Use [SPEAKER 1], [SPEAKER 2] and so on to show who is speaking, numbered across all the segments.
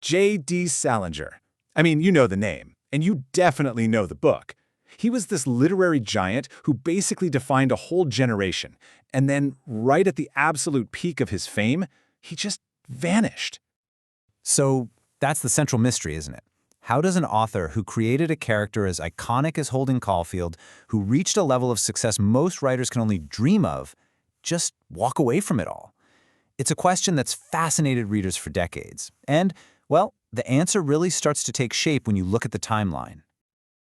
[SPEAKER 1] J.D. Salinger. I mean, you know the name, and you definitely know the book. He was this literary giant who basically defined a whole generation, and then, right at the absolute peak of his fame, he just vanished.
[SPEAKER 2] So that's the central mystery, isn't it? How does an author who created a character as iconic as Holden Caulfield, who reached a level of success most writers can only dream of, just walk away from it all? It's a question that's fascinated readers for decades. And, well, the answer really starts to take shape when you look at the timeline.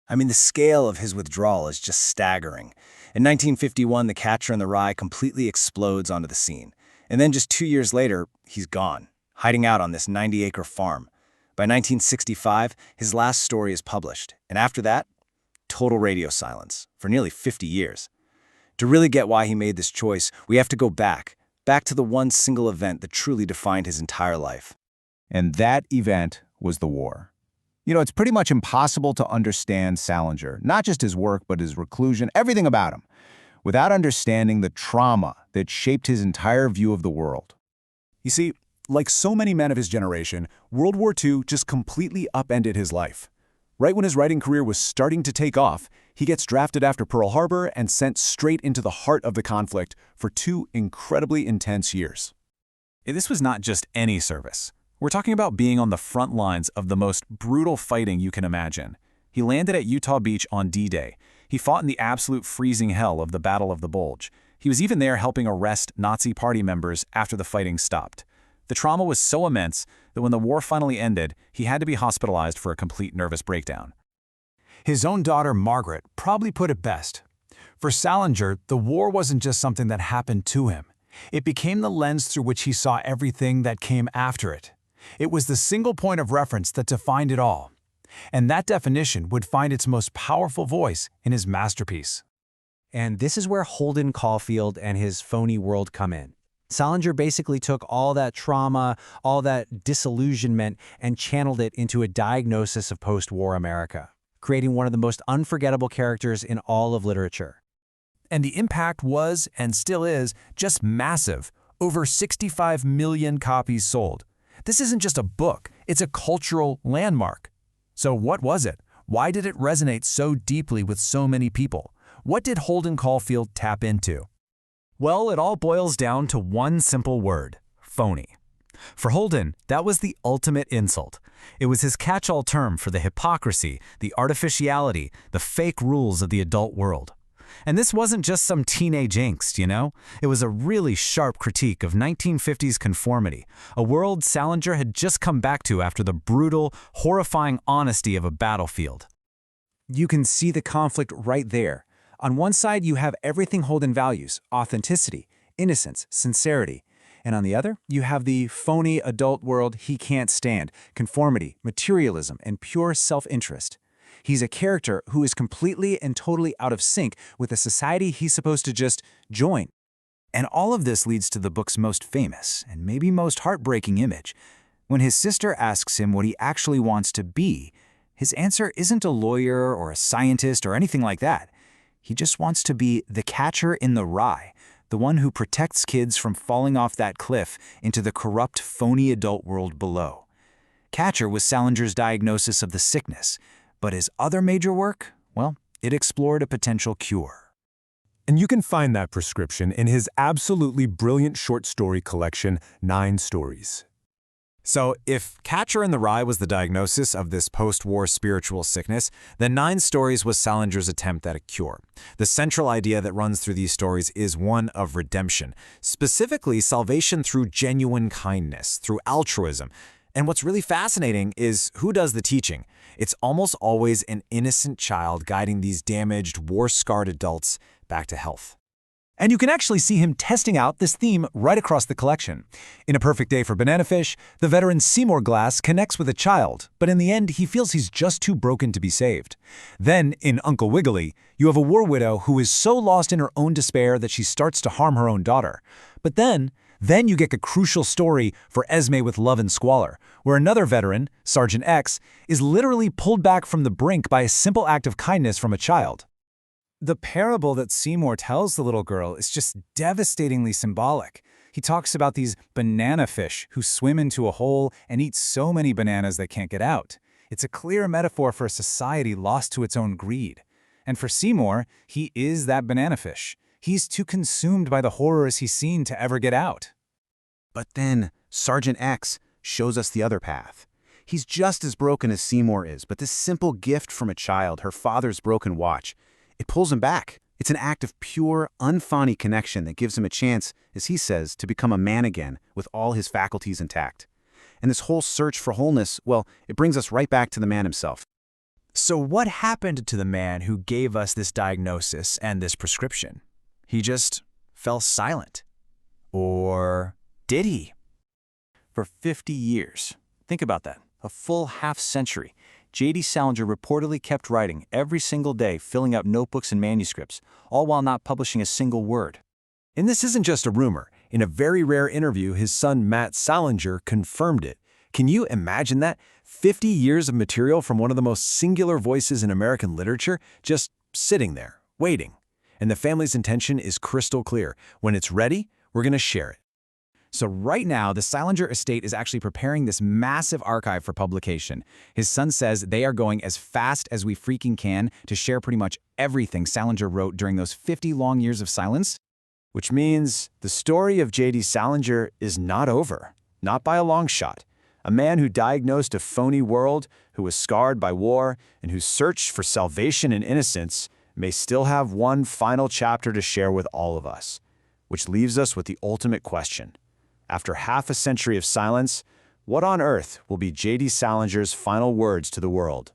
[SPEAKER 3] I mean, the scale of his withdrawal is just staggering. In 1951, The Catcher in the Rye completely explodes onto the scene. And then just 2 years later, he's gone, hiding out on this 90-acre farm. By 1965, his last story is published. And after that, total radio silence for nearly 50 years. To really get why he made this choice, we have to go back to the one single event that truly defined his entire life.
[SPEAKER 4] And that event was the war. You know, it's pretty much impossible to understand Salinger, not just his work, but his reclusion, everything about him, without understanding the trauma that shaped his entire view of the world.
[SPEAKER 5] You see, like so many men of his generation, World War II just completely upended his life. Right when his writing career was starting to take off, he gets drafted after Pearl Harbor and sent straight into the heart of the conflict for 2 incredibly intense years.
[SPEAKER 6] This was not just any service. We're talking about being on the front lines of the most brutal fighting you can imagine. He landed at Utah Beach on D-Day. He fought in the absolute freezing hell of the Battle of the Bulge. He was even there helping arrest Nazi party members after the fighting stopped. The trauma was so immense that when the war finally ended, he had to be hospitalized for a complete nervous breakdown.
[SPEAKER 7] His own daughter, Margaret, probably put it best. For Salinger, the war wasn't just something that happened to him. It became the lens through which he saw everything that came after it. It was the single point of reference that defined it all. And that definition would find its most powerful voice in his masterpiece.
[SPEAKER 2] And this is where Holden Caulfield and his phony world come in. Salinger basically took all that trauma, all that disillusionment, and channeled it into a diagnosis of post-war America, creating one of the most unforgettable characters in all of literature.
[SPEAKER 7] And the impact was, and still is, just massive. Over 65 million copies sold. This isn't just a book, it's a cultural landmark. So what was it? Why did it resonate so deeply with so many people? What did Holden Caulfield tap into?
[SPEAKER 6] Well, it all boils down to one simple word: phony. For Holden, that was the ultimate insult. It was his catch-all term for the hypocrisy, the artificiality, the fake rules of the adult world. And this wasn't just some teenage angst, you know? It was a really sharp critique of 1950s conformity, a world Salinger had just come back to after the brutal, horrifying honesty of a battlefield.
[SPEAKER 2] You can see the conflict right there. On one side, you have everything Holden values: authenticity, innocence, sincerity. And on the other, you have the phony adult world he can't stand: conformity, materialism, and pure self-interest. He's a character who is completely and totally out of sync with the society he's supposed to just join. And all of this leads to the book's most famous and maybe most heartbreaking image. When his sister asks him what he actually wants to be, his answer isn't a lawyer or a scientist or anything like that. He just wants to be the catcher in the rye, the one who protects kids from falling off that cliff into the corrupt, phony adult world below. Catcher was Salinger's diagnosis of the sickness, but his other major work, well, it explored a potential cure.
[SPEAKER 5] And you can find that prescription in his absolutely brilliant short story collection, 9 Stories.
[SPEAKER 6] So, if Catcher in the Rye was the diagnosis of this post-war spiritual sickness, then 9 Stories was Salinger's attempt at a cure. The central idea that runs through these stories is one of redemption, specifically salvation through genuine kindness, through altruism. And what's really fascinating is who does the teaching. It's almost always an innocent child guiding these damaged, war-scarred adults back to health.
[SPEAKER 7] And you can actually see him testing out this theme right across the collection. In A Perfect Day for Banana Fish, the veteran Seymour Glass connects with a child, but in the end he feels he's just too broken to be saved. Then, in Uncle Wiggily, you have a war widow who is so lost in her own despair that she starts to harm her own daughter. But then you get the crucial story for Esme with Love and Squalor, where another veteran, Sergeant X, is literally pulled back from the brink by a simple act of kindness from a child.
[SPEAKER 8] The parable that Seymour tells the little girl is just devastatingly symbolic.
[SPEAKER 2] He talks about these banana fish who swim into a hole and eat so many bananas they can't get out. It's a clear metaphor for a society lost to its own greed. And for Seymour, he is that banana fish. He's too consumed by the horrors he's seen to ever get out.
[SPEAKER 4] But then Sergeant X shows us the other path. He's just as broken as Seymour is, but this simple gift from a child, her father's broken watch, it pulls him back. It's an act of pure, unfunny connection that gives him a chance, as he says, to become a man again with all his faculties intact. And this whole search for wholeness, well, it brings us right back to the man himself.
[SPEAKER 7] So what happened to the man who gave us this diagnosis and this prescription? He just fell silent. Or did he?
[SPEAKER 2] For 50 years. Think about that. A full half-century. J.D. Salinger reportedly kept writing every single day, filling up notebooks and manuscripts, all while not publishing a single word.
[SPEAKER 7] And this isn't just a rumor. In a very rare interview, his son Matt Salinger confirmed it. Can you imagine that? 50 years of material from one of the most singular voices in American literature, just sitting there, waiting. And the family's intention is crystal clear. When it's ready, we're going to share it.
[SPEAKER 2] So right now, the Salinger estate is actually preparing this massive archive for publication. His son says they are going as fast as we freaking can to share pretty much everything Salinger wrote during those 50 long years of silence.
[SPEAKER 7] Which means the story of J.D. Salinger is not over, not by a long shot. A man who diagnosed a phony world, who was scarred by war, and who searched for salvation and innocence may still have one final chapter to share with all of us. Which leaves us with the ultimate question. After half a century of silence, what on earth will be J.D. Salinger's final words to the world?